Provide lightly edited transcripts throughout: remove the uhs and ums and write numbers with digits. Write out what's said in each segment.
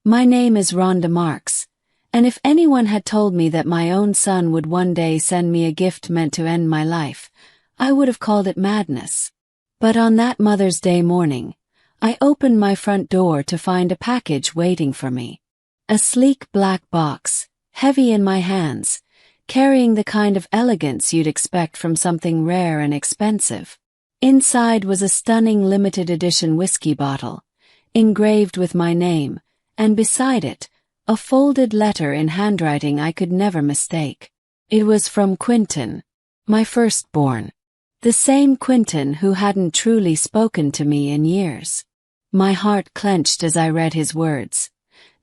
My name is Rhonda Marks, and if anyone had told me that my own son would one day send me a gift meant to end my life, I would have called it madness. But on that Mother's Day morning, I opened my front door to find a package waiting for me. A sleek black box, heavy in my hands, carrying the kind of elegance you'd expect from something rare and expensive. Inside was a stunning limited edition whiskey bottle, engraved with my name, and beside it, a folded letter in handwriting I could never mistake. It was from Quentin, my firstborn. The same Quentin who hadn't truly spoken to me in years. My heart clenched as I read his words.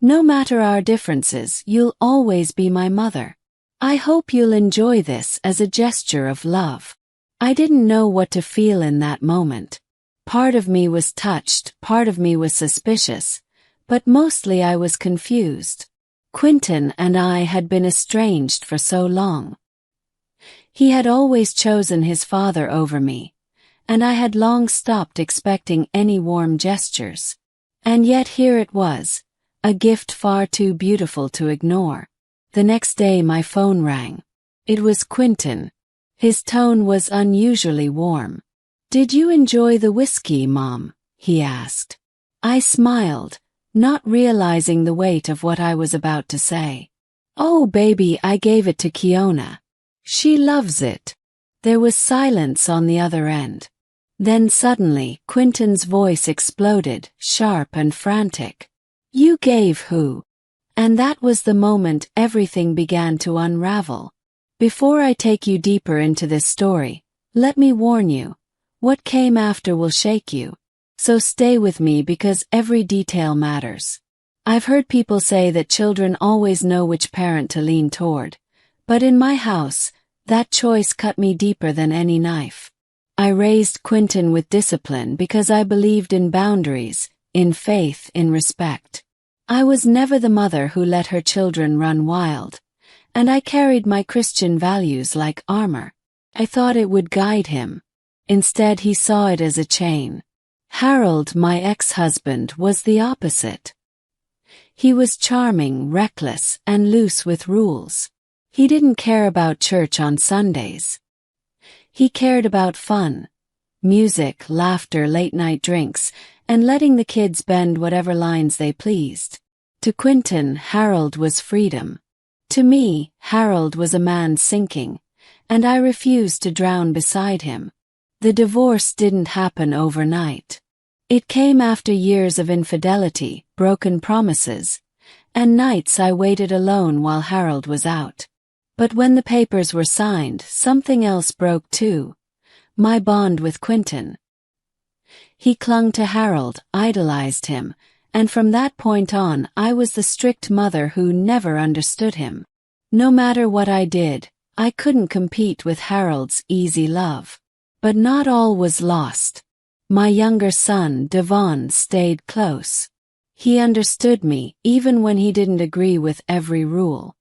No matter our differences, you'll always be my mother. I hope you'll enjoy this as a gesture of love. I didn't know what to feel in that moment. Part of me was touched, part of me was suspicious, but mostly I was confused. Quentin and I had been estranged for so long. He had always chosen his father over me, and I had long stopped expecting any warm gestures. And yet here it was, a gift far too beautiful to ignore. The next day my phone rang. It was Quentin. His tone was unusually warm. "Did you enjoy the whiskey, Mom?" he asked. I smiled, not realizing the weight of what I was about to say. "Oh baby, I gave it to Kiona. She loves it." There was silence on the other end. Then suddenly, Quentin's voice exploded, sharp and frantic. "You gave who?" And that was the moment everything began to unravel. Before I take you deeper into this story, let me warn you, what came after will shake you. So stay with me because every detail matters. I've heard people say that children always know which parent to lean toward, but in my house, that choice cut me deeper than any knife. I raised Quentin with discipline because I believed in boundaries, in faith, in respect. I was never the mother who let her children run wild, and I carried my Christian values like armor. I thought it would guide him. Instead, he saw it as a chain. Harold, my ex-husband, was the opposite. He was charming, reckless, and loose with rules. He didn't care about church on Sundays. He cared about fun, music, laughter, late-night drinks, and letting the kids bend whatever lines they pleased. To Quentin, Harold was freedom. To me, Harold was a man sinking, and I refused to drown beside him. The divorce didn't happen overnight. It came after years of infidelity, broken promises, and nights I waited alone while Harold was out. But when the papers were signed, something else broke too. My bond with Quentin. He clung to Harold, idolized him, and from that point on I was the strict mother who never understood him. No matter what I did, I couldn't compete with Harold's easy love. But not all was lost. My younger son, Devon, stayed close. He understood me, even when he didn't agree with every rule.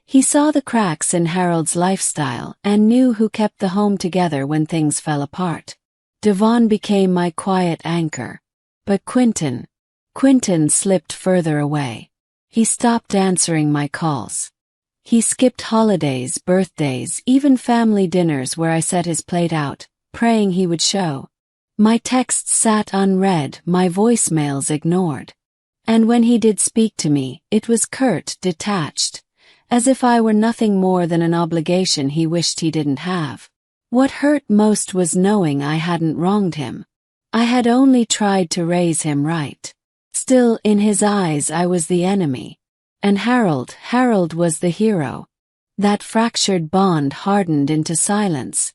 He saw the cracks in Harold's lifestyle and knew who kept the home together when things fell apart. Devon became my quiet anchor. But Quentin slipped further away. He stopped answering my calls. He skipped holidays, birthdays, even family dinners where I set his plate out, praying he would show. My texts sat unread, my voicemails ignored. And when he did speak to me, it was curt, detached, as if I were nothing more than an obligation he wished he didn't have. What hurt most was knowing I hadn't wronged him. I had only tried to raise him right. Still, in his eyes I was the enemy. And Harold was the hero. That fractured bond hardened into silence,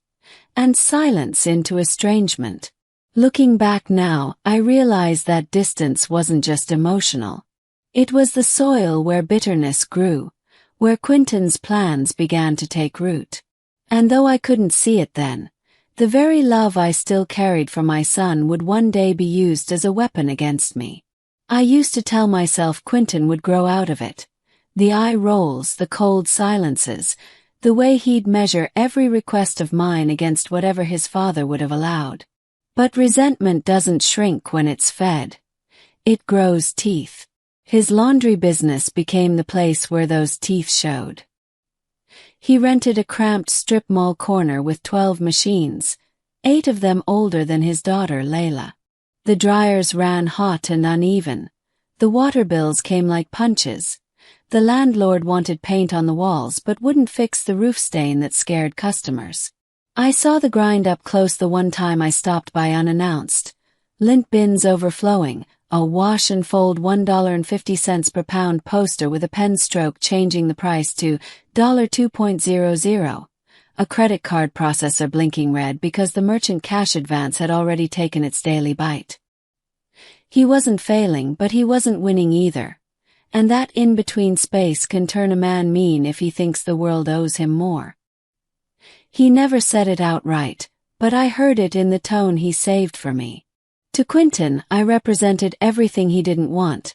and silence into estrangement. Looking back now, I realize that distance wasn't just emotional. It was the soil where bitterness grew, where Quentin's plans began to take root. And though I couldn't see it then, the very love I still carried for my son would one day be used as a weapon against me. I used to tell myself Quentin would grow out of it. The eye rolls, the cold silences, the way he'd measure every request of mine against whatever his father would have allowed. But resentment doesn't shrink when it's fed. It grows teeth. His laundry business became the place where those teeth showed. He rented a cramped strip mall corner with 12 machines, 8 of them older than his daughter Layla. The dryers ran hot and uneven. The water bills came like punches. The landlord wanted paint on the walls but wouldn't fix the roof stain that scared customers. I saw the grind up close the one time I stopped by unannounced. Lint bins overflowing, a wash and fold $1.50 per pound poster with a pen stroke changing the price to $2.00. A credit card processor blinking red because the merchant cash advance had already taken its daily bite. He wasn't failing, but he wasn't winning either. And that in-between space can turn a man mean if he thinks the world owes him more. He never said it outright, but I heard it in the tone he saved for me. To Quentin, I represented everything he didn't want.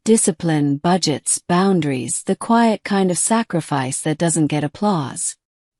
Discipline, budgets, boundaries, the quiet kind of sacrifice that doesn't get applause.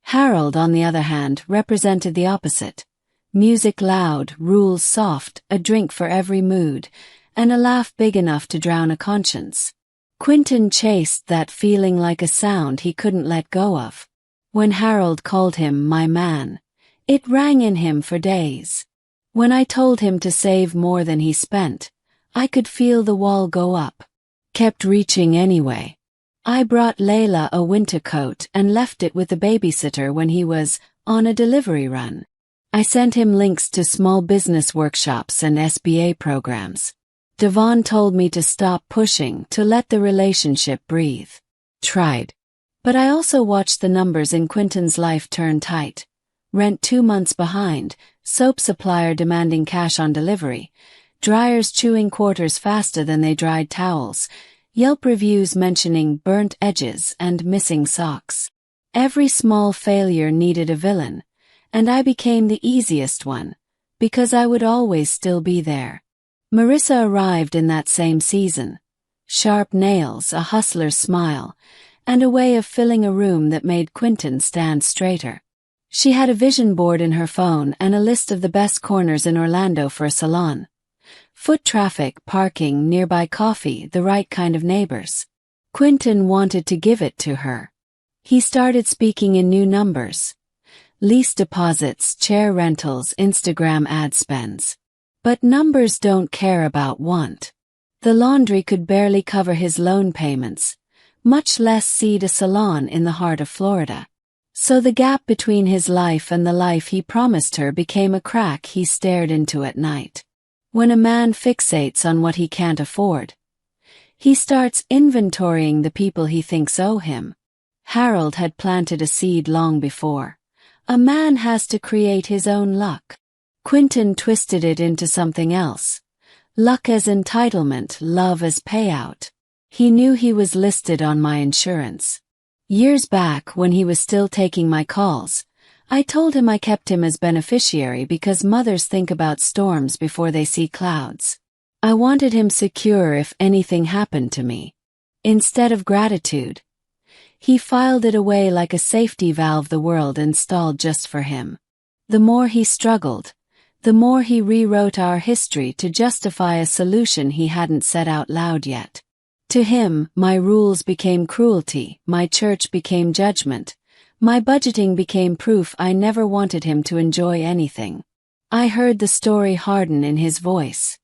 Harold, on the other hand, represented the opposite. Music loud, rules soft, a drink for every mood, and a laugh big enough to drown a conscience. Quentin chased that feeling like a sound he couldn't let go of. When Harold called him my man, it rang in him for days. When I told him to save more than he spent, I could feel the wall go up. Kept reaching anyway. I brought Layla a winter coat and left it with the babysitter when he was on a delivery run. I sent him links to small business workshops and SBA programs. Devon told me to stop pushing, to let the relationship breathe. Tried. But I also watched the numbers in Quentin's life turn tight. Rent 2 months behind, soap supplier demanding cash on delivery, dryers chewing quarters faster than they dried towels, Yelp reviews mentioning burnt edges and missing socks. Every small failure needed a villain, and I became the easiest one, because I would always still be there. Marissa arrived in that same season. Sharp nails, a hustler's smile, and a way of filling a room that made Quentin stand straighter. She had a vision board in her phone and a list of the best corners in Orlando for a salon. Foot traffic, parking, nearby coffee, the right kind of neighbors. Quentin wanted to give it to her. He started speaking in new numbers. Lease deposits, chair rentals, Instagram ad spends. But numbers don't care about want. The laundry could barely cover his loan payments, much less seed a salon in the heart of Florida. So the gap between his life and the life he promised her became a crack he stared into at night. When a man fixates on what he can't afford, he starts inventorying the people he thinks owe him. Harold had planted a seed long before. A man has to create his own luck. Quentin twisted it into something else. Luck as entitlement, love as payout. He knew he was listed on my insurance. Years back, when he was still taking my calls, I told him I kept him as beneficiary because mothers think about storms before they see clouds. I wanted him secure if anything happened to me. Instead of gratitude, he filed it away like a safety valve the world installed just for him. The more he struggled, the more he rewrote our history to justify a solution he hadn't said out loud yet. To him, my rules became cruelty, my church became judgment, my budgeting became proof I never wanted him to enjoy anything. I heard the story harden in his voice.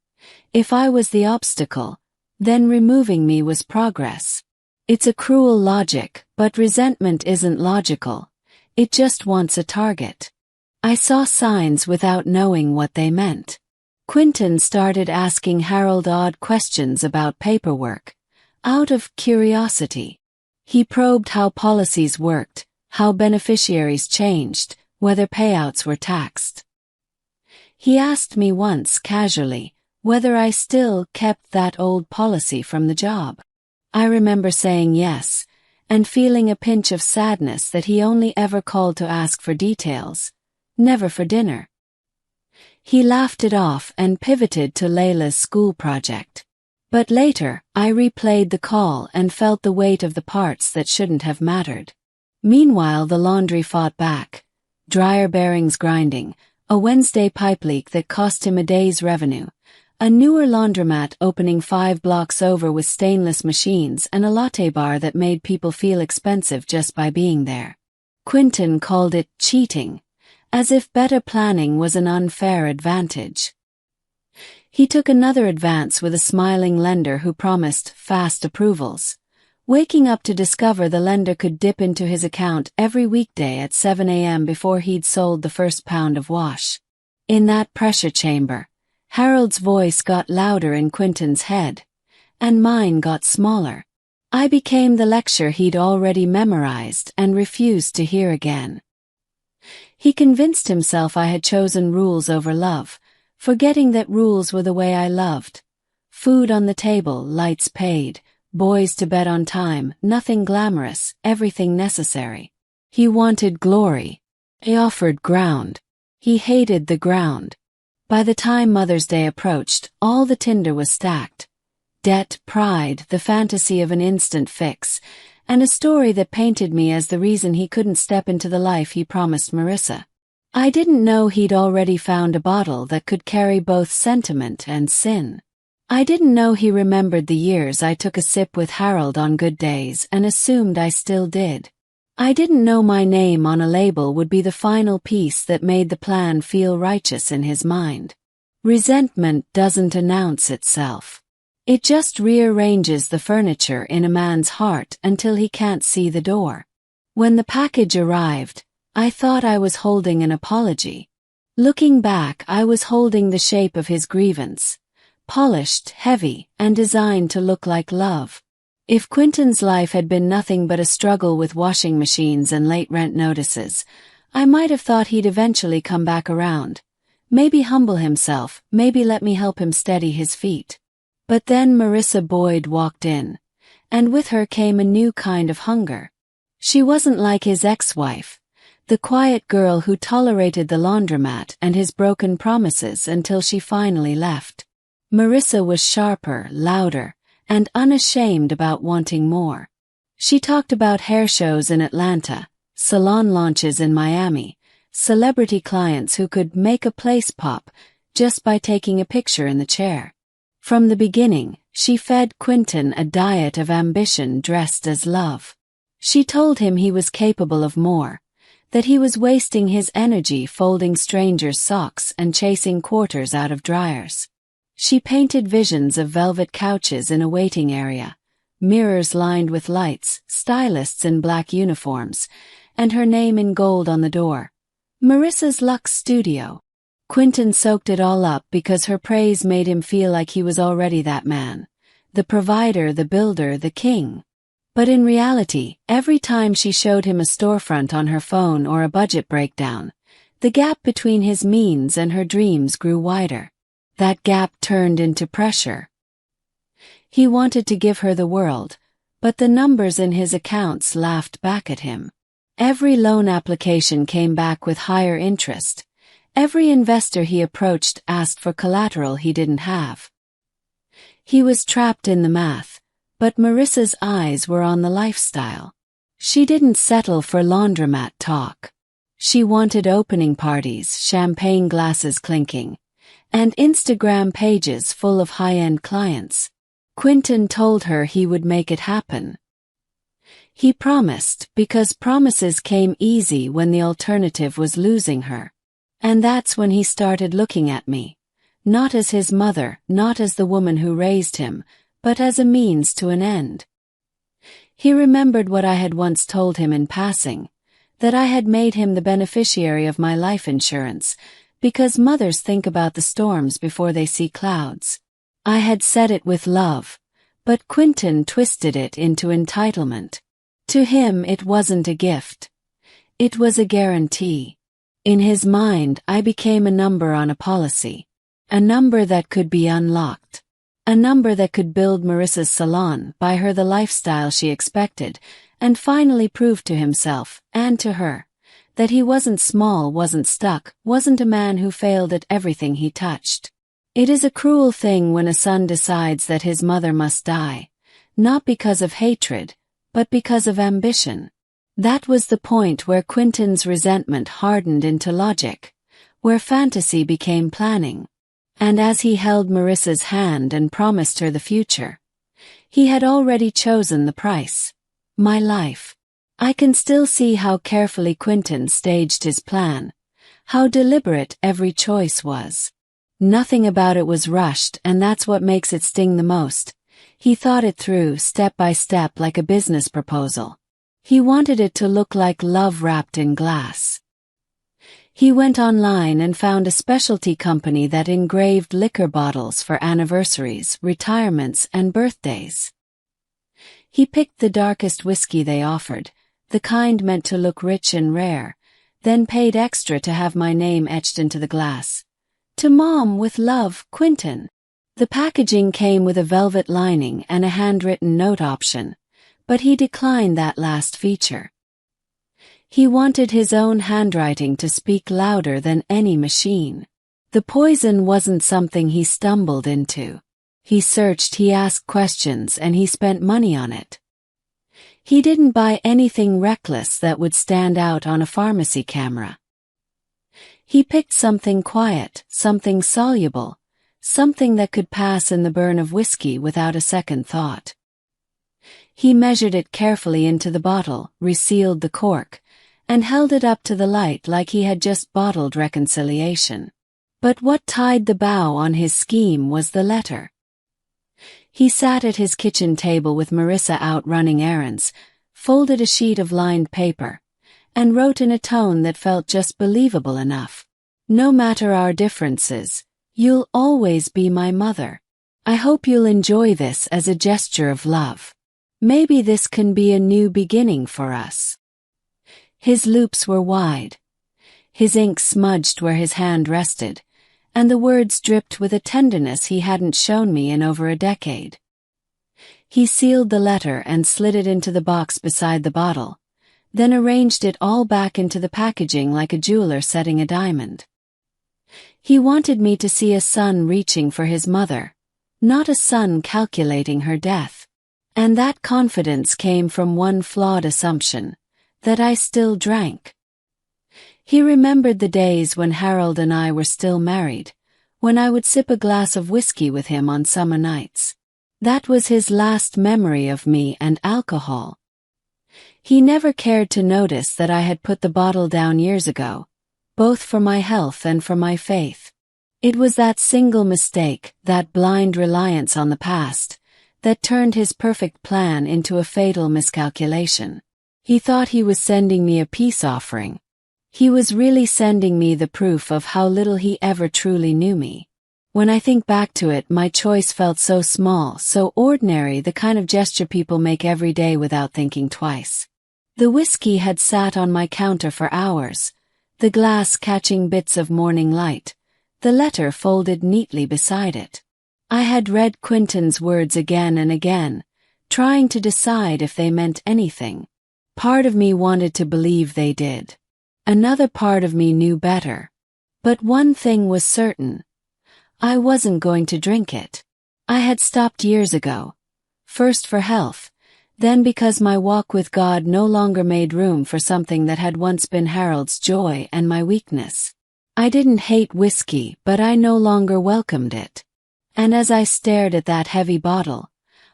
If I was the obstacle, then removing me was progress. It's a cruel logic, but resentment isn't logical. It just wants a target. I saw signs without knowing what they meant. Quentin started asking Harold odd questions about paperwork, out of curiosity. He probed how policies worked, how beneficiaries changed, whether payouts were taxed. He asked me once casually whether I still kept that old policy from the job. I remember saying yes, and feeling a pinch of sadness that he only ever called to ask for details, never for dinner. He laughed it off and pivoted to Layla's school project. But later, I replayed the call and felt the weight of the parts that shouldn't have mattered. Meanwhile, the laundry fought back. Dryer bearings grinding, a Wednesday pipe leak that cost him a day's revenue, A newer laundromat opening 5 blocks over with stainless machines and a latte bar that made people feel expensive just by being there. Quentin called it cheating, as if better planning was an unfair advantage. He took another advance with a smiling lender who promised fast approvals, waking up to discover the lender could dip into his account every weekday at 7 a.m. before he'd sold the first pound of wash. In that pressure chamber, Harold's voice got louder in Quentin's head, and mine got smaller. I became the lecture he'd already memorized and refused to hear again. He convinced himself I had chosen rules over love, forgetting that rules were the way I loved. Food on the table, lights paid, boys to bed on time, nothing glamorous, everything necessary. He wanted glory. I offered ground. He hated the ground. By the time Mother's Day approached, all the tinder was stacked. Debt, pride, the fantasy of an instant fix, and a story that painted me as the reason he couldn't step into the life he promised Marissa. I didn't know he'd already found a bottle that could carry both sentiment and sin. I didn't know he remembered the years I took a sip with Harold on good days and assumed I still did. I didn't know my name on a label would be the final piece that made the plan feel righteous in his mind. Resentment doesn't announce itself. It just rearranges the furniture in a man's heart until he can't see the door. When the package arrived, I thought I was holding an apology. Looking back, I was holding the shape of his grievance, polished, heavy, and designed to look like love. If Quentin's life had been nothing but a struggle with washing machines and late rent notices, I might have thought he'd eventually come back around. Maybe humble himself, maybe let me help him steady his feet. But then Marissa Boyd walked in, and with her came a new kind of hunger. She wasn't like his ex-wife, the quiet girl who tolerated the laundromat and his broken promises until she finally left. Marissa was sharper, louder, and unashamed about wanting more. She talked about hair shows in Atlanta, salon launches in Miami, celebrity clients who could make a place pop just by taking a picture in the chair. From the beginning, she fed Quentin a diet of ambition dressed as love. She told him he was capable of more, that he was wasting his energy folding strangers' socks and chasing quarters out of dryers. She painted visions of velvet couches in a waiting area, mirrors lined with lights, stylists in black uniforms, and her name in gold on the door. Marissa's Luxe Studio. Quentin soaked it all up because her praise made him feel like he was already that man, the provider, the builder, the king. But in reality, every time she showed him a storefront on her phone or a budget breakdown, the gap between his means and her dreams grew wider. That gap turned into pressure. He wanted to give her the world, but the numbers in his accounts laughed back at him. Every loan application came back with higher interest. Every investor he approached asked for collateral he didn't have. He was trapped in the math, but Marissa's eyes were on the lifestyle. She didn't settle for laundromat talk. She wanted opening parties, champagne glasses clinking, and Instagram pages full of high-end clients. Quentin told her he would make it happen. He promised, because promises came easy when the alternative was losing her. And that's when he started looking at me, not as his mother, not as the woman who raised him, but as a means to an end. He remembered what I had once told him in passing, that I had made him the beneficiary of my life insurance, because mothers think about the storms before they see clouds. I had said it with love, but Quentin twisted it into entitlement. To him it wasn't a gift. It was a guarantee. In his mind, I became a number on a policy. A number that could be unlocked. A number that could build Marissa's salon, buy her the lifestyle she expected, and finally prove to himself, and to her, that he wasn't small, wasn't stuck, wasn't a man who failed at everything he touched. It is a cruel thing when a son decides that his mother must die, not because of hatred, but because of ambition. That was the point where Quentin's resentment hardened into logic, where fantasy became planning. And as he held Marissa's hand and promised her the future, he had already chosen the price: my life. I can still see how carefully Quentin staged his plan, how deliberate every choice was. Nothing about it was rushed, and that's what makes it sting the most. He thought it through step by step like a business proposal. He wanted it to look like love wrapped in glass. He went online and found a specialty company that engraved liquor bottles for anniversaries, retirements, and birthdays. He picked the darkest whiskey they offered, the kind meant to look rich and rare, then paid extra to have my name etched into the glass. To Mom with love, Quentin. The packaging came with a velvet lining and a handwritten note option, but he declined that last feature. He wanted his own handwriting to speak louder than any machine. The poison wasn't something he stumbled into. He searched, he asked questions, and he spent money on it. He didn't buy anything reckless that would stand out on a pharmacy camera. He picked something quiet, something soluble, something that could pass in the burn of whiskey without a second thought. He measured it carefully into the bottle, resealed the cork, and held it up to the light like he had just bottled reconciliation. But what tied the bow on his scheme was the letter. He sat at his kitchen table with Marissa out running errands, folded a sheet of lined paper, and wrote in a tone that felt just believable enough. No matter our differences, you'll always be my mother. I hope you'll enjoy this as a gesture of love. Maybe this can be a new beginning for us. His loops were wide. His ink smudged where his hand rested, and the words dripped with a tenderness he hadn't shown me in over a decade. He sealed the letter and slid it into the box beside the bottle, then arranged it all back into the packaging like a jeweler setting a diamond. He wanted me to see a son reaching for his mother, not a son calculating her death. And that confidence came from one flawed assumption, that I still drank. He remembered the days when Harold and I were still married, when I would sip a glass of whiskey with him on summer nights. That was his last memory of me and alcohol. He never cared to notice that I had put the bottle down years ago, both for my health and for my faith. It was that single mistake, that blind reliance on the past, that turned his perfect plan into a fatal miscalculation. He thought he was sending me a peace offering. He was really sending me the proof of how little he ever truly knew me. When I think back to it, my choice felt so small, so ordinary, the kind of gesture people make every day without thinking twice. The whiskey had sat on my counter for hours, the glass catching bits of morning light, the letter folded neatly beside it. I had read Quentin's words again and again, trying to decide if they meant anything. Part of me wanted to believe they did. Another part of me knew better. But one thing was certain. I wasn't going to drink it. I had stopped years ago. First for health, then because my walk with God no longer made room for something that had once been Harold's joy and my weakness. I didn't hate whiskey, but I no longer welcomed it. And as I stared at that heavy bottle,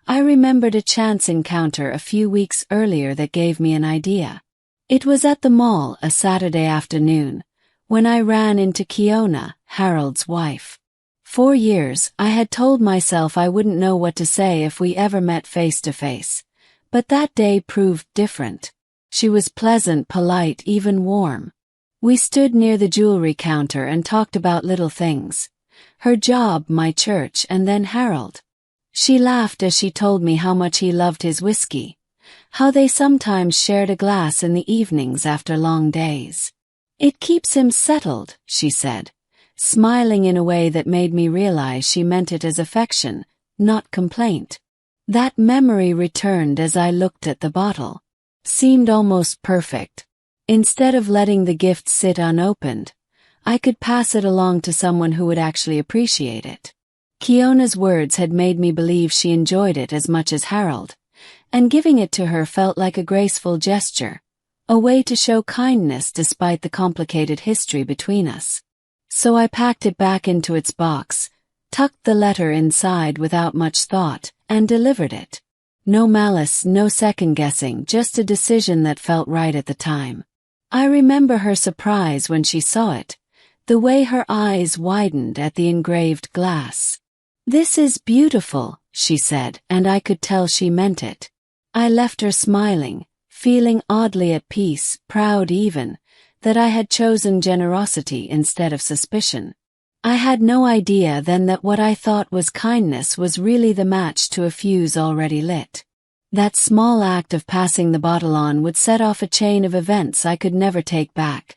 I remembered a chance encounter a few weeks earlier that gave me an idea. It was at the mall a Saturday afternoon, when I ran into Kiona, Harold's wife. For years, I had told myself I wouldn't know what to say if we ever met face to face, but that day proved different. She was pleasant, polite, even warm. We stood near the jewelry counter and talked about little things. Her job, my church, and then Harold. She laughed as she told me how much he loved his whiskey, how they sometimes shared a glass in the evenings after long days. It keeps him settled, she said, smiling in a way that made me realize she meant it as affection, not complaint. That memory returned as I looked at the bottle. Seemed almost perfect. Instead of letting the gift sit unopened, I could pass it along to someone who would actually appreciate it. Kiona's words had made me believe she enjoyed it as much as Harold, and giving it to her felt like a graceful gesture, a way to show kindness despite the complicated history between us. So I packed it back into its box, tucked the letter inside without much thought, and delivered it. No malice, no second-guessing, just a decision that felt right at the time. I remember her surprise when she saw it, the way her eyes widened at the engraved glass. "This is beautiful," she said, and I could tell she meant it. I left her smiling, feeling oddly at peace, proud even, that I had chosen generosity instead of suspicion. I had no idea then that what I thought was kindness was really the match to a fuse already lit. That small act of passing the bottle on would set off a chain of events I could never take back.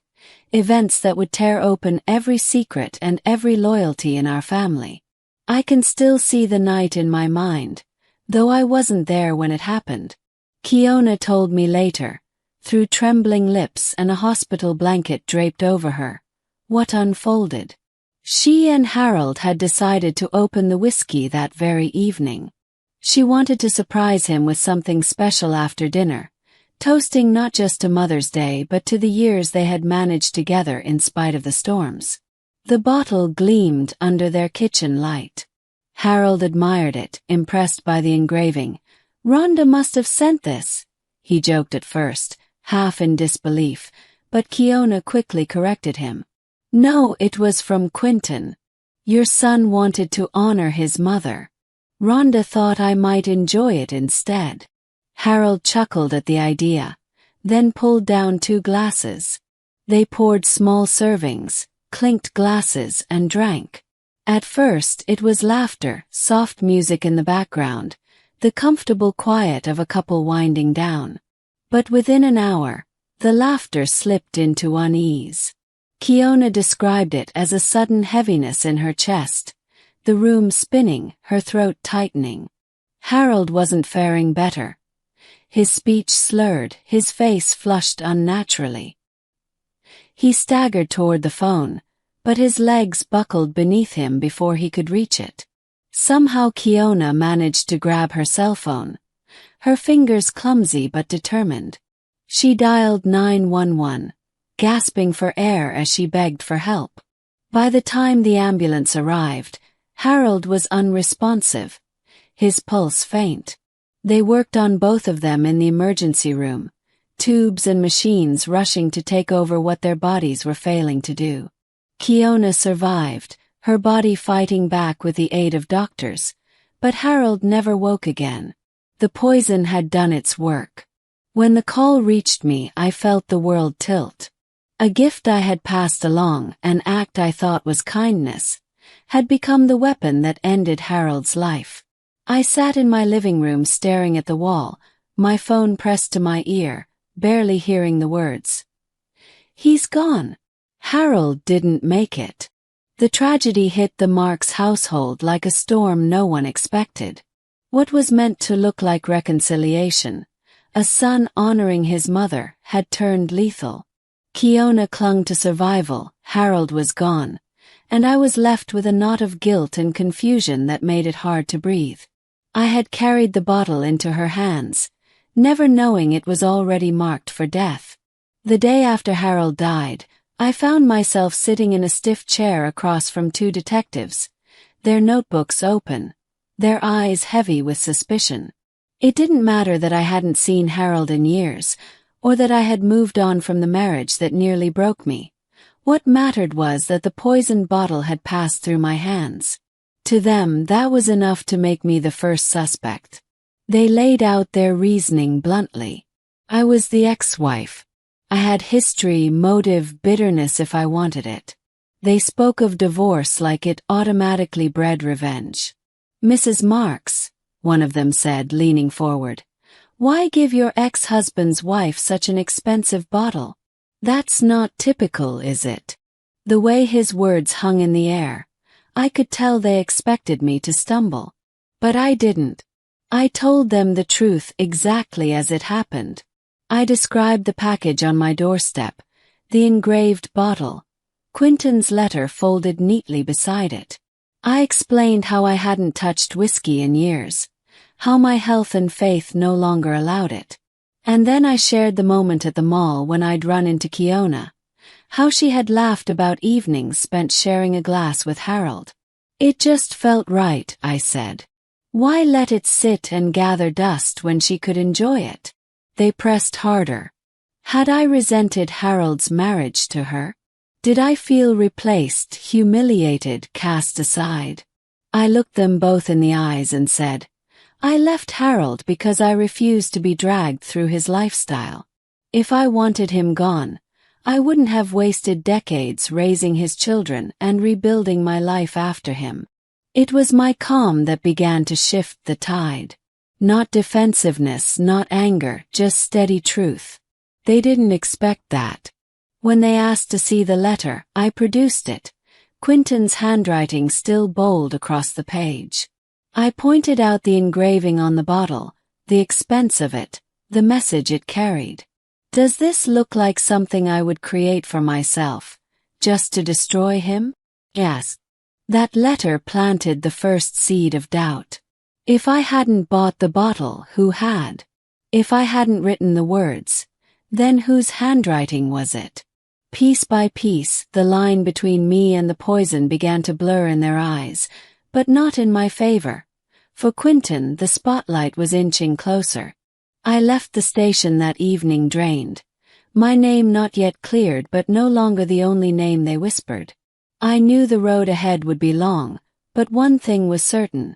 Events that would tear open every secret and every loyalty in our family. I can still see the night in my mind, though I wasn't there when it happened. Kiona told me later, through trembling lips and a hospital blanket draped over her, what unfolded. She and Harold had decided to open the whiskey that very evening. She wanted to surprise him with something special after dinner, toasting not just to Mother's Day but to the years they had managed together in spite of the storms. The bottle gleamed under their kitchen light. Harold admired it, impressed by the engraving. "Rhonda must have sent this," he joked at first, half in disbelief, but Kiona quickly corrected him. "No, it was from Quentin. Your son wanted to honor his mother. Rhonda thought I might enjoy it instead." Harold chuckled at the idea, then pulled down 2 glasses. They poured small servings, clinked glasses, and drank. At first it was laughter, soft music in the background, the comfortable quiet of a couple winding down. But within an hour, the laughter slipped into unease. Kiona described it as a sudden heaviness in her chest, the room spinning, her throat tightening. Harold wasn't faring better. His speech slurred, his face flushed unnaturally. He staggered toward the phone, but his legs buckled beneath him before he could reach it. Somehow Kiona managed to grab her cell phone, her fingers clumsy but determined. She dialed 911. Gasping for air as she begged for help. By the time the ambulance arrived, Harold was unresponsive, his pulse faint. They worked on both of them in the emergency room, tubes and machines rushing to take over what their bodies were failing to do. Kiona survived, her body fighting back with the aid of doctors, but Harold never woke again. The poison had done its work. When the call reached me, I felt the world tilt. A gift I had passed along, an act I thought was kindness, had become the weapon that ended Harold's life. I sat in my living room staring at the wall, my phone pressed to my ear, barely hearing the words. "He's gone. Harold didn't make it." The tragedy hit the Marks household like a storm no one expected. What was meant to look like reconciliation, a son honoring his mother, had turned lethal. Kiona clung to survival, Harold was gone, and I was left with a knot of guilt and confusion that made it hard to breathe. I had carried the bottle into her hands, never knowing it was already marked for death. The day after Harold died, I found myself sitting in a stiff chair across from 2 detectives, their notebooks open, their eyes heavy with suspicion. It didn't matter that I hadn't seen Harold in years, or that I had moved on from the marriage that nearly broke me. What mattered was that the poisoned bottle had passed through my hands. To them, that was enough to make me the first suspect. They laid out their reasoning bluntly. I was the ex-wife. I had history, motive, bitterness if I wanted it. They spoke of divorce like it automatically bred revenge. "Mrs. Marks," one of them said, leaning forward, "why give your ex-husband's wife such an expensive bottle? That's not typical, is it?" The way his words hung in the air, I could tell they expected me to stumble. But I didn't. I told them the truth exactly as it happened. I described the package on my doorstep, the engraved bottle, Quentin's letter folded neatly beside it. I explained how I hadn't touched whiskey in years, how my health and faith no longer allowed it. And then I shared the moment at the mall when I'd run into Kiona, how she had laughed about evenings spent sharing a glass with Harold. It just felt right, I said. Why let it sit and gather dust when she could enjoy it? They pressed harder. Had I resented Harold's marriage to her? Did I feel replaced, humiliated, cast aside? I looked them both in the eyes and said, I left Harold because I refused to be dragged through his lifestyle. If I wanted him gone, I wouldn't have wasted decades raising his children and rebuilding my life after him. It was my calm that began to shift the tide. Not defensiveness, not anger, just steady truth. They didn't expect that. When they asked to see the letter, I produced it, Quentin's handwriting still bold across the page. I pointed out the engraving on the bottle, the expense of it, the message it carried. Does this look like something I would create for myself, just to destroy him? Yes. That letter planted the first seed of doubt. If I hadn't bought the bottle, who had? If I hadn't written the words, then whose handwriting was it? Piece by piece, the line between me and the poison began to blur in their eyes, but not in my favor. For Quentin, the spotlight was inching closer. I left the station that evening drained. My name not yet cleared, but no longer the only name they whispered. I knew the road ahead would be long, but one thing was certain.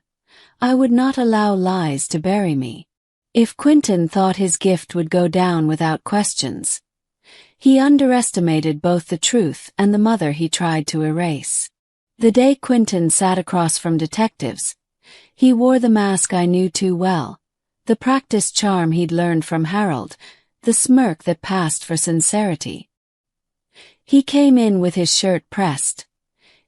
I would not allow lies to bury me. If Quentin thought his gift would go down without questions, he underestimated both the truth and the mother he tried to erase. The day Quentin sat across from detectives, he wore the mask I knew too well, the practiced charm he'd learned from Harold, the smirk that passed for sincerity. He came in with his shirt pressed,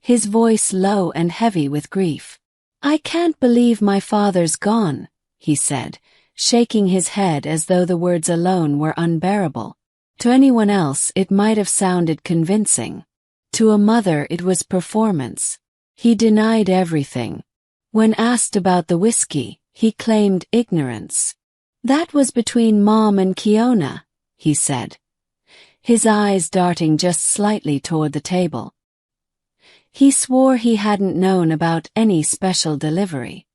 his voice low and heavy with grief. I can't believe my father's gone, he said, shaking his head as though the words alone were unbearable. To anyone else it might have sounded convincing. To a mother it was performance. He denied everything. When asked about the whiskey, he claimed ignorance. That was between Mom and Kiona, he said, his eyes darting just slightly toward the table. He swore he hadn't known about any special delivery.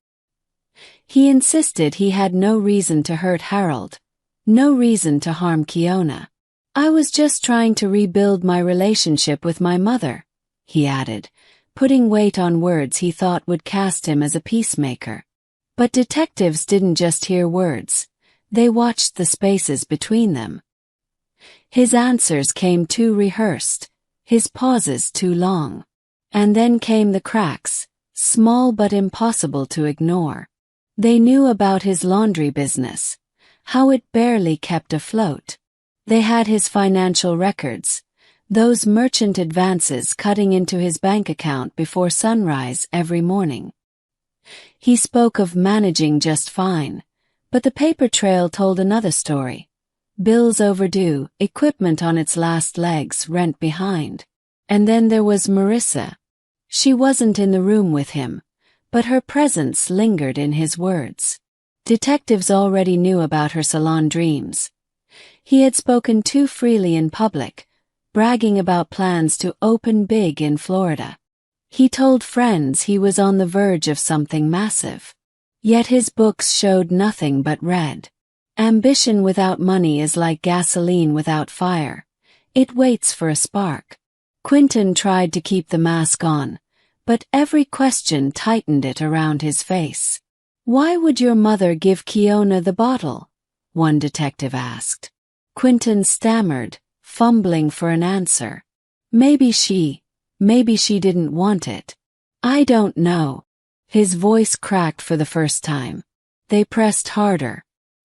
He insisted he had no reason to hurt Harold, no reason to harm Kiona. I was just trying to rebuild my relationship with my mother, he added, putting weight on words he thought would cast him as a peacemaker. But detectives didn't just hear words, they watched the spaces between them. His answers came too rehearsed, his pauses too long. And then came the cracks, small but impossible to ignore. They knew about his laundry business, how it barely kept afloat. They had his financial records, those merchant advances cutting into his bank account before sunrise every morning. He spoke of managing just fine, but the paper trail told another story. Bills overdue, equipment on its last legs, rent behind. And then there was Marissa. She wasn't in the room with him, but her presence lingered in his words. Detectives already knew about her salon dreams. He had spoken too freely in public, bragging about plans to open big in Florida. He told friends he was on the verge of something massive. Yet his books showed nothing but red. Ambition without money is like gasoline without fire. It waits for a spark. Quentin tried to keep the mask on, but every question tightened it around his face. Why would your mother give Kiona the bottle? One detective asked. Quentin stammered, fumbling for an answer. Maybe she didn't want it. I don't know. His voice cracked for the first time. They pressed harder.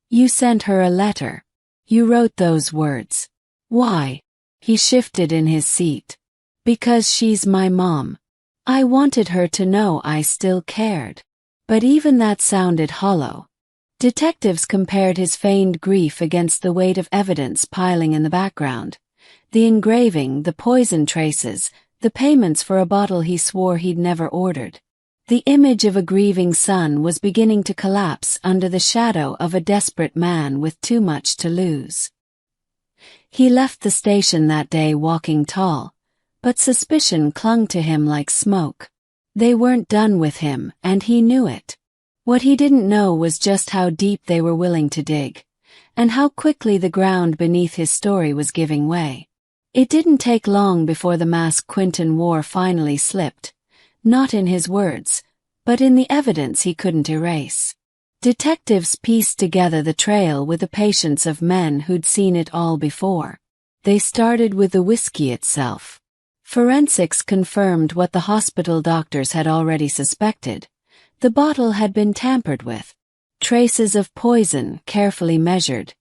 You sent her a letter. You wrote those words. Why? He shifted in his seat. Because she's my mom. I wanted her to know I still cared. But even that sounded hollow. Detectives compared his feigned grief against the weight of evidence piling in the background. The engraving, the poison traces, the payments for a bottle he swore he'd never ordered. The image of a grieving son was beginning to collapse under the shadow of a desperate man with too much to lose. He left the station that day walking tall, but suspicion clung to him like smoke. They weren't done with him, and he knew it. What he didn't know was just how deep they were willing to dig, and how quickly the ground beneath his story was giving way. It didn't take long before the mask Quentin wore finally slipped, not in his words, but in the evidence he couldn't erase. Detectives pieced together the trail with the patience of men who'd seen it all before. They started with the whiskey itself. Forensics confirmed what the hospital doctors had already suspected. The bottle had been tampered with. Traces of poison, carefully measured,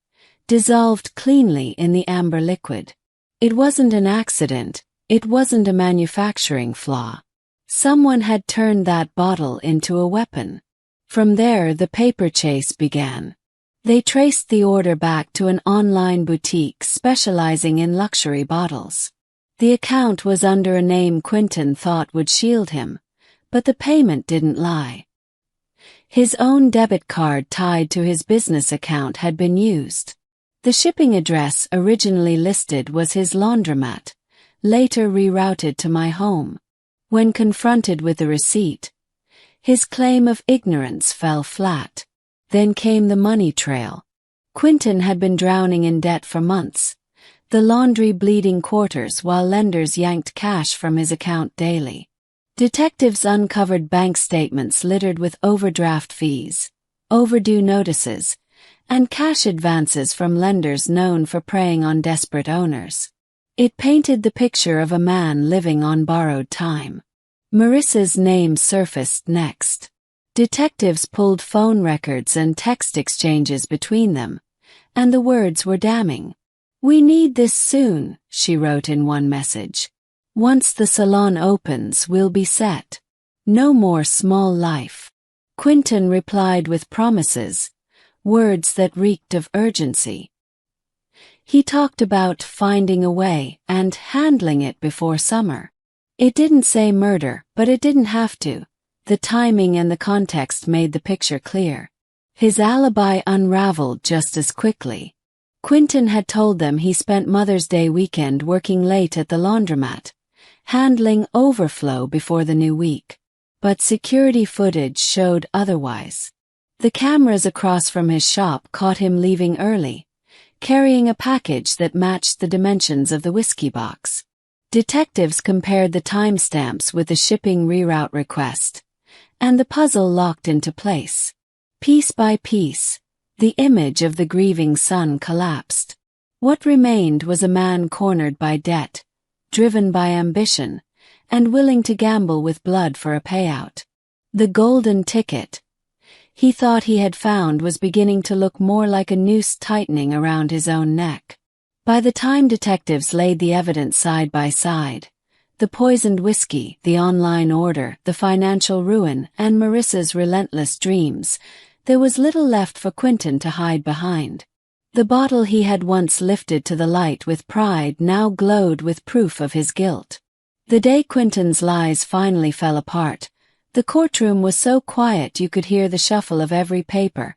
dissolved cleanly in the amber liquid. It wasn't an accident, it wasn't a manufacturing flaw. Someone had turned that bottle into a weapon. From there the paper chase began. They traced the order back to an online boutique specializing in luxury bottles. The account was under a name Quentin thought would shield him, but the payment didn't lie. His own debit card tied to his business account had been used. The shipping address originally listed was his laundromat, later rerouted to my home. When confronted with the receipt, his claim of ignorance fell flat. Then came the money trail. Quentin had been drowning in debt for months, the laundry bleeding quarters while lenders yanked cash from his account daily. Detectives uncovered bank statements littered with overdraft fees, overdue notices, and cash advances from lenders known for preying on desperate owners. It painted the picture of a man living on borrowed time. Marissa's name surfaced next. Detectives pulled phone records and text exchanges between them, and the words were damning. "We need this soon," she wrote in one message. "Once the salon opens, we'll be set. No more small life." Quentin replied with promises, words that reeked of urgency. He talked about finding a way and handling it before summer. It didn't say murder, but it didn't have to. The timing and the context made the picture clear. His alibi unraveled just as quickly. Quentin had told them he spent Mother's Day weekend working late at the laundromat, handling overflow before the new week. But security footage showed otherwise. The cameras across from his shop caught him leaving early, carrying a package that matched the dimensions of the whiskey box. Detectives compared the timestamps with the shipping reroute request, and the puzzle locked into place. Piece by piece, the image of the grieving son collapsed. What remained was a man cornered by debt, driven by ambition, and willing to gamble with blood for a payout. The golden ticket he thought he had found was beginning to look more like a noose tightening around his own neck. By the time detectives laid the evidence side by side, the poisoned whiskey, the online order, the financial ruin, and Marissa's relentless dreams, there was little left for Quentin to hide behind. The bottle he had once lifted to the light with pride now glowed with proof of his guilt. The day Quentin's lies finally fell apart, the courtroom was so quiet you could hear the shuffle of every paper,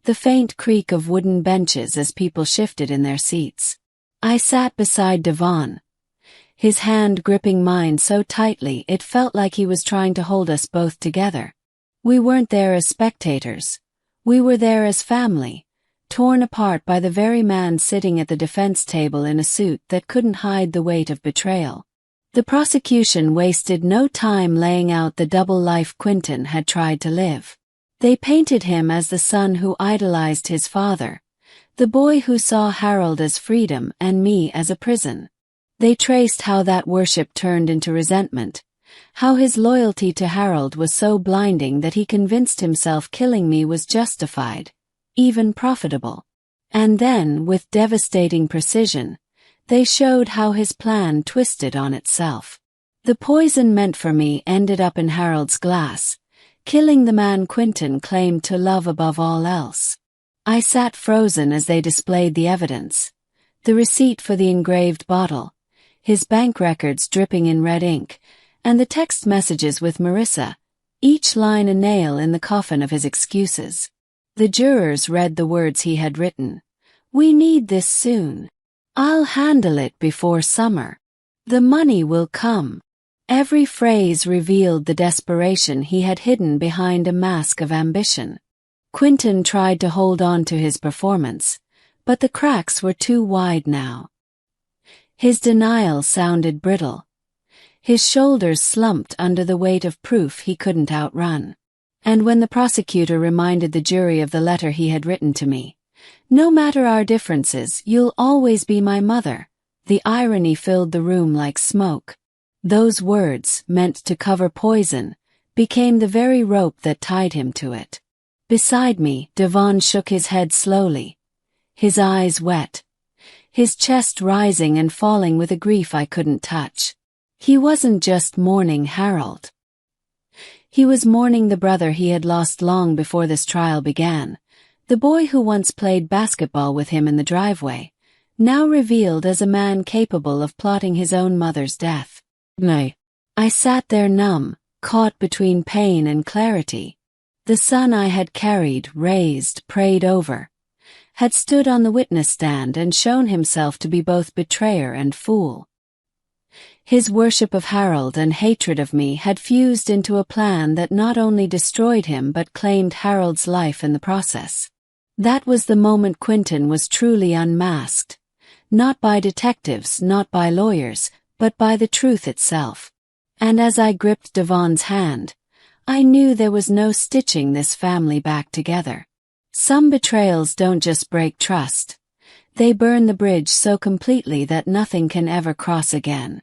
the faint creak of wooden benches as people shifted in their seats. I sat beside Devon, his hand gripping mine so tightly it felt like he was trying to hold us both together. We weren't there as spectators. We were there as family, torn apart by the very man sitting at the defense table in a suit that couldn't hide the weight of betrayal. The prosecution wasted no time laying out the double life Quentin had tried to live. They painted him as the son who idolized his father, the boy who saw Harold as freedom and me as a prison. They traced how that worship turned into resentment, how his loyalty to Harold was so blinding that he convinced himself killing me was justified, even profitable. And then, with devastating precision, they showed how his plan twisted on itself. The poison meant for me ended up in Harold's glass, killing the man Quentin claimed to love above all else. I sat frozen as they displayed the evidence. The receipt for the engraved bottle, his bank records dripping in red ink, and the text messages with Marissa, each line a nail in the coffin of his excuses. The jurors read the words he had written. "We need this soon. I'll handle it before summer. The money will come." Every phrase revealed the desperation he had hidden behind a mask of ambition. Quentin tried to hold on to his performance, but the cracks were too wide now. His denial sounded brittle. His shoulders slumped under the weight of proof he couldn't outrun. And when the prosecutor reminded the jury of the letter he had written to me, "No matter our differences, you'll always be my mother," the irony filled the room like smoke. Those words, meant to cover poison, became the very rope that tied him to it. Beside me, Devon shook his head slowly, his eyes wet, his chest rising and falling with a grief I couldn't touch. He wasn't just mourning Harold. He was mourning the brother he had lost long before this trial began, the boy who once played basketball with him in the driveway, now revealed as a man capable of plotting his own mother's death. No. I sat there numb, caught between pain and clarity. The son I had carried, raised, prayed over, had stood on the witness stand and shown himself to be both betrayer and fool. His worship of Harold and hatred of me had fused into a plan that not only destroyed him but claimed Harold's life in the process. That was the moment Quentin was truly unmasked. Not by detectives, not by lawyers, but by the truth itself. And as I gripped Devon's hand, I knew there was no stitching this family back together. Some betrayals don't just break trust. They burn the bridge so completely that nothing can ever cross again.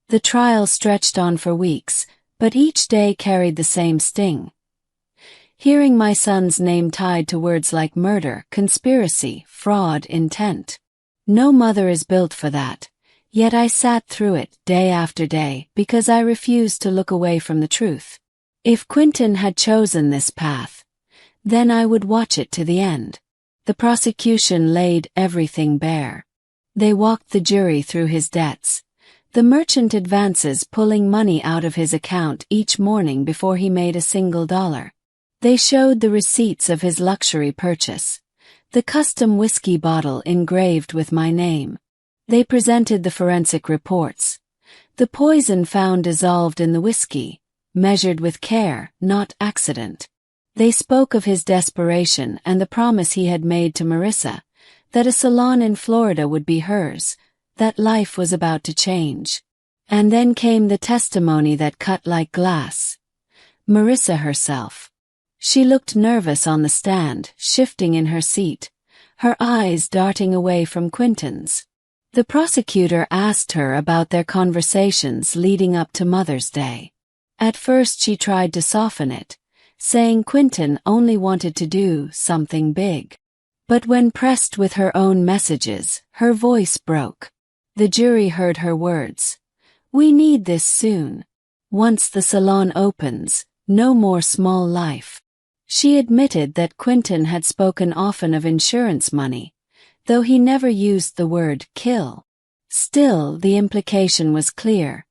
The trial stretched on for weeks, but each day carried the same sting. Hearing my son's name tied to words like murder, conspiracy, fraud, intent. No mother is built for that, yet I sat through it day after day because I refused to look away from the truth. If Quentin had chosen this path, then I would watch it to the end. The prosecution laid everything bare. They walked the jury through his debts, the merchant advances pulling money out of his account each morning before he made a single dollar. They showed the receipts of his luxury purchase, the custom whiskey bottle engraved with my name. They presented the forensic reports, the poison found dissolved in the whiskey, measured with care, not accident. They spoke of his desperation and the promise he had made to Marissa, that a salon in Florida would be hers, that life was about to change. And then came the testimony that cut like glass. Marissa herself. She looked nervous on the stand, shifting in her seat, her eyes darting away from Quentin's. The prosecutor asked her about their conversations leading up to Mother's Day. At first she tried to soften it, saying Quentin only wanted to do something big. But when pressed with her own messages, her voice broke. The jury heard her words. "We need this soon. Once the salon opens, no more small life." She admitted that Quentin had spoken often of insurance money, though he never used the word kill. Still, the implication was clear,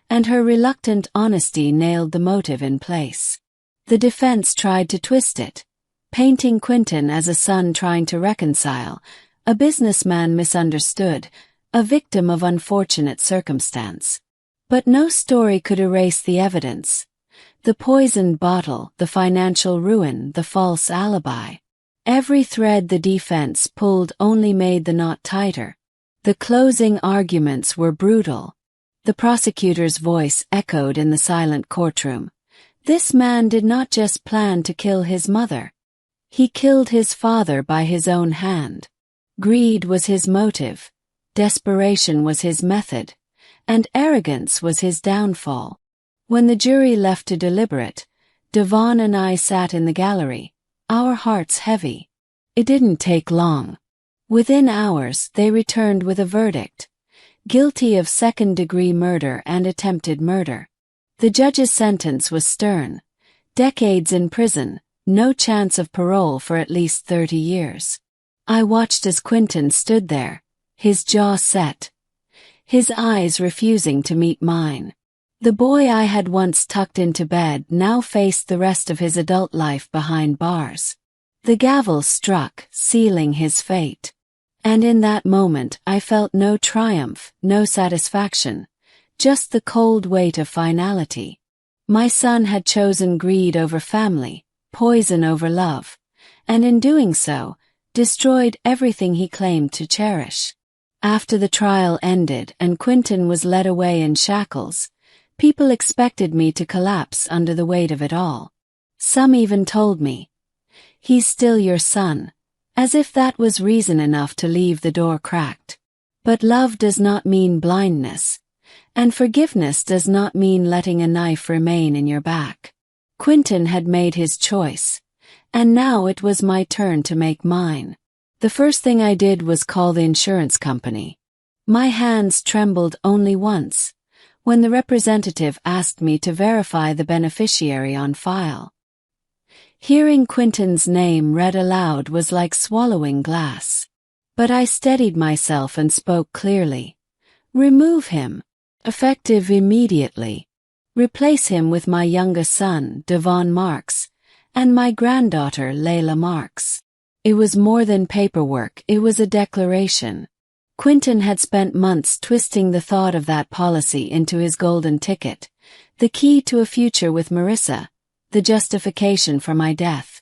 and her reluctant honesty nailed the motive in place. The defense tried to twist it, painting Quentin as a son trying to reconcile, a businessman misunderstood, a victim of unfortunate circumstance. But no story could erase the evidence. The poisoned bottle, the financial ruin, the false alibi. Every thread the defense pulled only made the knot tighter. The closing arguments were brutal. The prosecutor's voice echoed in the silent courtroom. This man did not just plan to kill his mother. He killed his father by his own hand. Greed was his motive. Desperation was his method, and arrogance was his downfall. When the jury left to deliberate, Devon and I sat in the gallery, our hearts heavy. It didn't take long. Within hours, they returned with a verdict: guilty of second-degree murder and attempted murder. The judge's sentence was stern: decades in prison, no chance of parole for at least 30 years. I watched as Quentin stood there, his jaw set, his eyes refusing to meet mine. The boy I had once tucked into bed now faced the rest of his adult life behind bars. The gavel struck, sealing his fate. And in that moment I felt no triumph, no satisfaction, just the cold weight of finality. My son had chosen greed over family, poison over love, and in doing so, destroyed everything he claimed to cherish. After the trial ended and Quentin was led away in shackles, people expected me to collapse under the weight of it all. Some even told me, "He's still your son," as if that was reason enough to leave the door cracked. But love does not mean blindness, and forgiveness does not mean letting a knife remain in your back. Quentin had made his choice, and now it was my turn to make mine. The first thing I did was call the insurance company. My hands trembled only once, when the representative asked me to verify the beneficiary on file. Hearing Quentin's name read aloud was like swallowing glass. But I steadied myself and spoke clearly. "Remove him. Effective immediately. Replace him with my youngest son, Devon Marks, and my granddaughter, Layla Marks." It was more than paperwork, it was a declaration. Quentin had spent months twisting the thought of that policy into his golden ticket, the key to a future with Marissa, the justification for my death.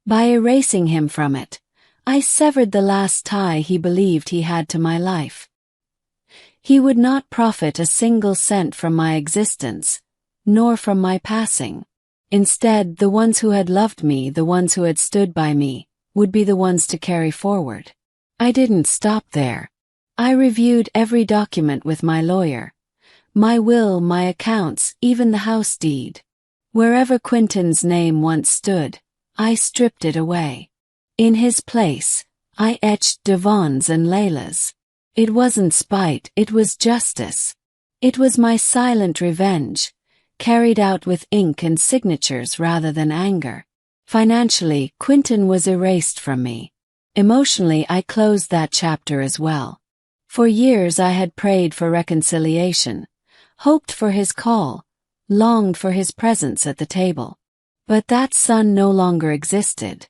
By erasing him from it, I severed the last tie he believed he had to my life. He would not profit a single cent from my existence, nor from my passing. Instead, the ones who had loved me, the ones who had stood by me, would be the ones to carry forward. I didn't stop there. I reviewed every document with my lawyer. My will, my accounts, even the house deed. Wherever Quentin's name once stood, I stripped it away. In his place, I etched Devon's and Layla's. It wasn't spite, it was justice. It was my silent revenge, carried out with ink and signatures rather than anger. Financially, Quentin was erased from me. Emotionally, I closed that chapter as well. For years I had prayed for reconciliation, hoped for his call, longed for his presence at the table. But that son no longer existed.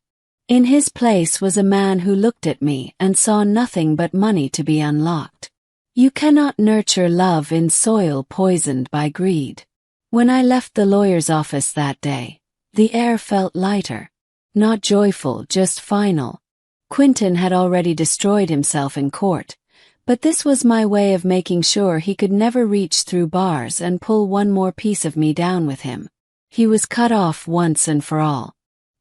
In his place was a man who looked at me and saw nothing but money to be unlocked. You cannot nurture love in soil poisoned by greed. When I left the lawyer's office that day, the air felt lighter. Not joyful, just final. Quentin had already destroyed himself in court, but this was my way of making sure he could never reach through bars and pull one more piece of me down with him. He was cut off once and for all.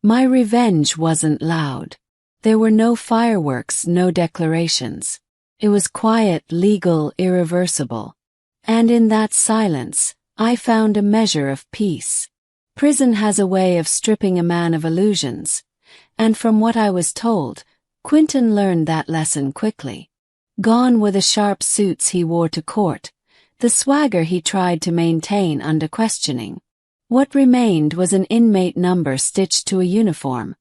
My revenge wasn't loud. There were no fireworks, no declarations. It was quiet, legal, irreversible. And in that silence, I found a measure of peace. Prison has a way of stripping a man of illusions, and from what I was told, Quentin learned that lesson quickly. Gone were the sharp suits he wore to court, the swagger he tried to maintain under questioning. What remained was an inmate number stitched to a uniform,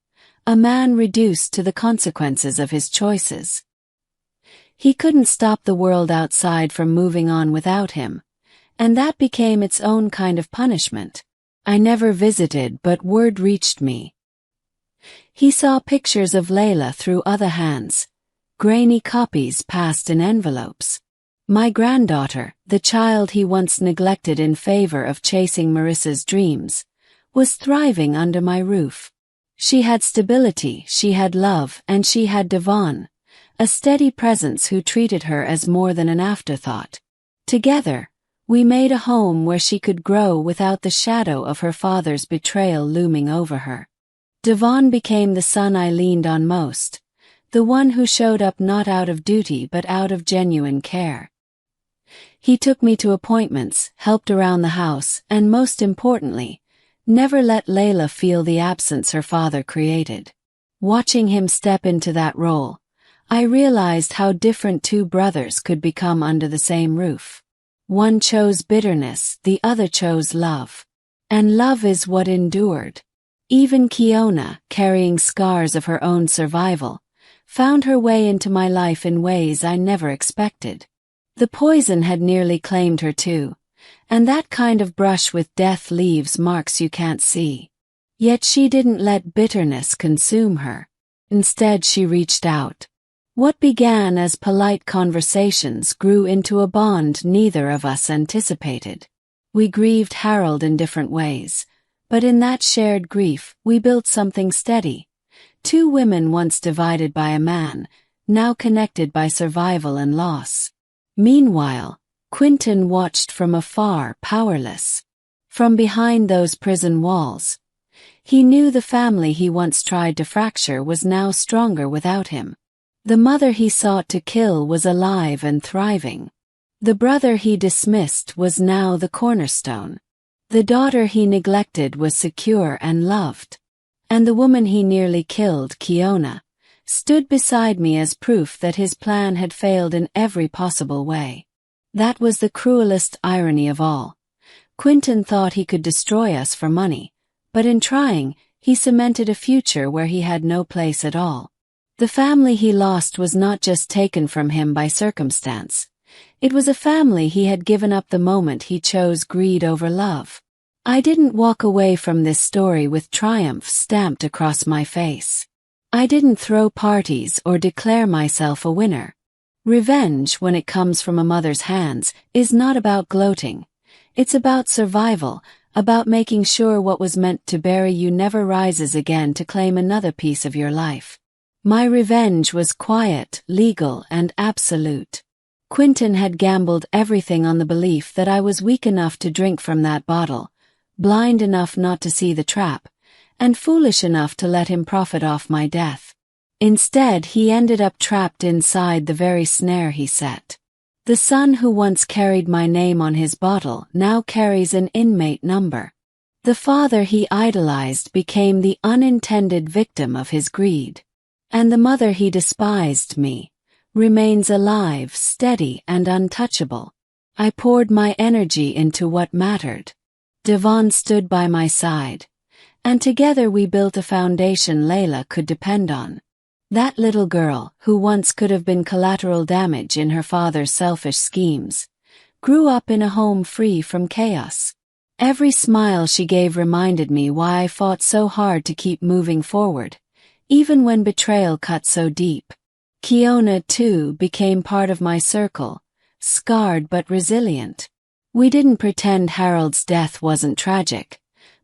a man reduced to the consequences of his choices. He couldn't stop the world outside from moving on without him, and that became its own kind of punishment. I never visited, but word reached me. He saw pictures of Layla through other hands, grainy copies passed in envelopes. My granddaughter, the child he once neglected in favor of chasing Marissa's dreams, was thriving under my roof. She had stability, she had love, and she had Devon, a steady presence who treated her as more than an afterthought. Together, we made a home where she could grow without the shadow of her father's betrayal looming over her. Devon became the son I leaned on most, the one who showed up not out of duty but out of genuine care. He took me to appointments, helped around the house, and most importantly, never let Layla feel the absence her father created. Watching him step into that role, I realized how different two brothers could become under the same roof. One chose bitterness, the other chose love. And love is what endured. Even Kiona, carrying scars of her own survival, found her way into my life in ways I never expected. The poison had nearly claimed her too, and that kind of brush with death leaves marks you can't see. Yet she didn't let bitterness consume her. Instead, she reached out. What began as polite conversations grew into a bond neither of us anticipated. We grieved Harold in different ways, but in that shared grief we built something steady. Two women once divided by a man, now connected by survival and loss. Meanwhile, Quentin watched from afar, powerless. From behind those prison walls. He knew the family he once tried to fracture was now stronger without him. The mother he sought to kill was alive and thriving. The brother he dismissed was now the cornerstone. The daughter he neglected was secure and loved. And the woman he nearly killed, Kiona, stood beside me as proof that his plan had failed in every possible way. That was the cruelest irony of all. Quentin thought he could destroy us for money, but in trying, he cemented a future where he had no place at all. The family he lost was not just taken from him by circumstance. It was a family he had given up the moment he chose greed over love. I didn't walk away from this story with triumph stamped across my face. I didn't throw parties or declare myself a winner. Revenge, when it comes from a mother's hands, is not about gloating. It's about survival, about making sure what was meant to bury you never rises again to claim another piece of your life. My revenge was quiet, legal, and absolute. Quentin had gambled everything on the belief that I was weak enough to drink from that bottle, blind enough not to see the trap, and foolish enough to let him profit off my death. Instead, he ended up trapped inside the very snare he set. The son who once carried my name on his bottle now carries an inmate number. The father he idolized became the unintended victim of his greed. And the mother he despised, me, remains alive, steady, and untouchable. I poured my energy into what mattered. Devon stood by my side, and together we built a foundation Layla could depend on. That little girl, who once could have been collateral damage in her father's selfish schemes, grew up in a home free from chaos. Every smile she gave reminded me why I fought so hard to keep moving forward, even when betrayal cut so deep. Kiona, too, became part of my circle, scarred but resilient. We didn't pretend Harold's death wasn't tragic,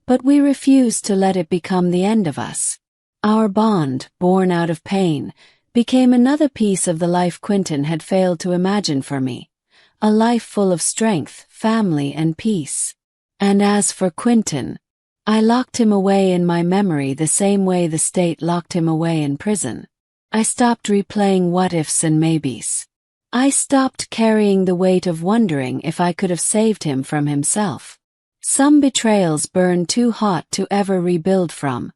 but we refused to let it become the end of us. Our bond, born out of pain, became another piece of the life Quentin had failed to imagine for me, a life full of strength, family, and peace. And as for Quentin, I locked him away in my memory the same way the state locked him away in prison. I stopped replaying what-ifs and maybes. I stopped carrying the weight of wondering if I could have saved him from himself. Some betrayals burn too hot to ever rebuild from,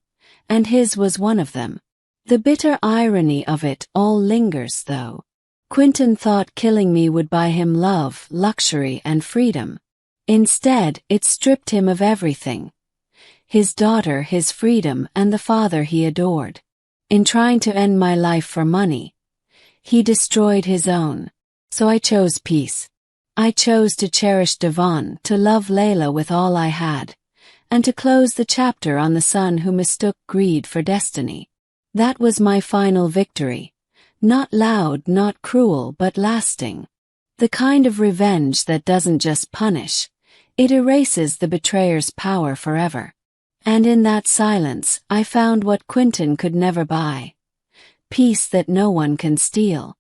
and his was one of them. The bitter irony of it all lingers, though. Quentin thought killing me would buy him love, luxury, and freedom. Instead, it stripped him of everything. His daughter, his freedom, and the father he adored. In trying to end my life for money, he destroyed his own. So I chose peace. I chose to cherish Devon, to love Layla with all I had, and to close the chapter on the son who mistook greed for destiny. That was my final victory. Not loud, not cruel, but lasting. The kind of revenge that doesn't just punish, it erases the betrayer's power forever. And in that silence, I found what Quentin could never buy. Peace that no one can steal.